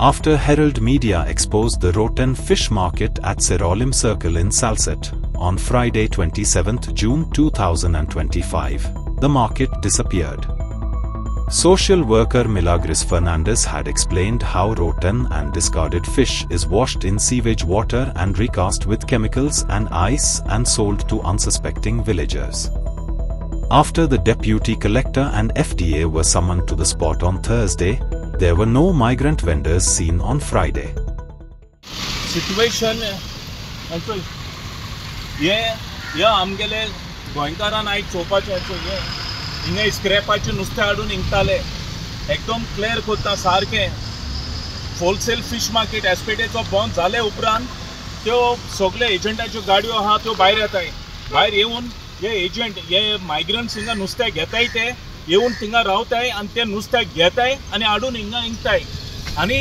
after Herald Media exposed the rotten fish market at Sirolim Circle in Salsette on Friday 27 June 2025. The market disappeared. Social worker Milagris Fernandez had explained how rotten and discarded fish is washed in sewage water and recast with chemicals and ice and sold to unsuspecting villagers. After the deputy collector and FDA were summoned to the spot on Thursday, there were no migrant vendors seen on Friday. Situation आमगेले गोंयकारान आयज चोवपाचें हिंगा स्क्रॅपाचे नुस्तें हाडून हिंगताले एकदम clear कोत्ता सारकें wholesale fish market एसपेटेचो बंद जाले उपरांत त्यो सगळे एजंटाच्यो गाडयो आहा त्यो भायर येताय भायर येवन हे एजंट हे मायग्रंट्स हिंगा नुस्तें घेताय ते येवन थिंगा रावताय आनी ते नुस्तें घेताय आनी हाडून हिंगा हिंगताय आनी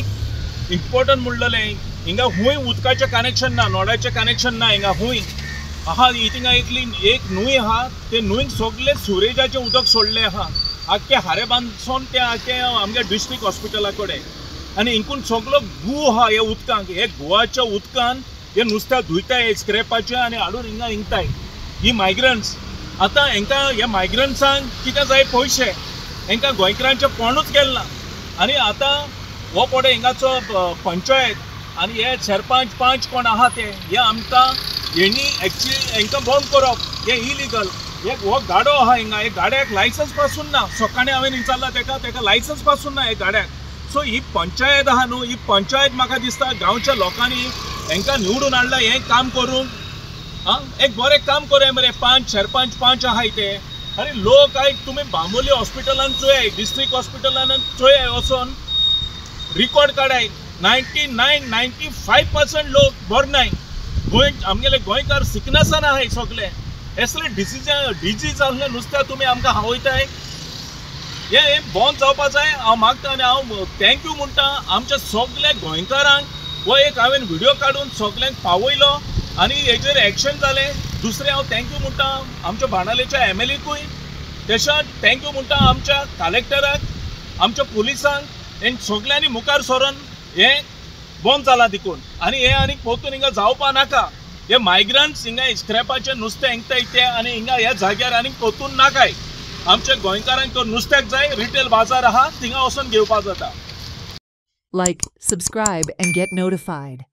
इम्पॉर्टंट म्हणलेलें हिंगा खूंय उदकाचें कनेक्शन ना नोडाचें कनेक्शन ना हिंगा खूंय आहा हिंगा इतली एक न्हूय आहा ते न्हूयक सगळे सुरेजाचें उदक सोडलें आहा आख्खे हारे बांदसून ते आख्खे आमगे डिस्ट्रिक्ट हॉस्पिटला कडेन आनी हिंकून सगळो गू आहा हे उदकांक हे गुवाच्या उदकान हे नुस्तें धुयताय स्क्रॅपाचें आनी हाडून हिंगा हिंगताय ही मायग्रंट्स आतां हांकां ह्या मायग्रंट्सांक कितें जाय पयशे हांकां गोंयकारांचें पणूच गेलें ना आनी आतां हो पडे हिंगाचो पंचायत आनी हे सरपंच पंच कोण आहा ते हे आमकां हेणी एक्चुअली हांकां बंद करप हे इलिगल एक हो गाडो आहा हिंगा हे गाड्याक लायसन्स पासून ना सकाळी हांवें विचारला तेका लायसन्स पासून ना हे गाड्याक सो ही पंचायत आहा न्हू ही पंचायत म्हाका दिसता गांवच्या लोकांनी हांकां निवडून हाडला हें काम करून एक बरें काम करूं मरे पंच सरपंच पंच आहाय ते आनी लोक आयज तुमी बांबोली हॉस्पिटलान चोयाय डिस्ट्रिक्ट हॉस्पिटलान चोयाय वचोन रिकॉर्ड काडाय 99-95% लोक बरनाय गोंय आमगेले गोंयकार सिकनसान आहाय सगळे असले डिजीज असले नुस्तें तुमी आमकां खावयताय हे बंद जावपा जाय हांव मागता आनी हांव थँक्यू म्हणटा आमच्या सगळ्या गोंयकारांक हो एक हांवें व्हिडिओ काडून सगळ्यांक पावयलो आनी हेजेर एक्शन जालें दुसरें हांव थँक्यू म्हणटा आमच्या बाणालेच्या MLAकूय तशेंच थँक्यू म्हणटा आमच्या कलेक्टराक आमच्या पुलिसांक आनी सगळ्यांनी मुखार सरोन हें बंद जाला देखून आनी हे आनी परतून हिंगा जावपा नाका हे मायग्रंट्स हिंगा स्क्रॅपाचें नुस्तें हिंगताय ते आनी हिंगा ह्या जाग्यार आनी परतून नाकाय आमच्या गोंयकारांक तर नुस्त्याक जाय रिटेल बाजार आहा थिंगा वचोन घेवपा जाता. Like, subscribe and get notified.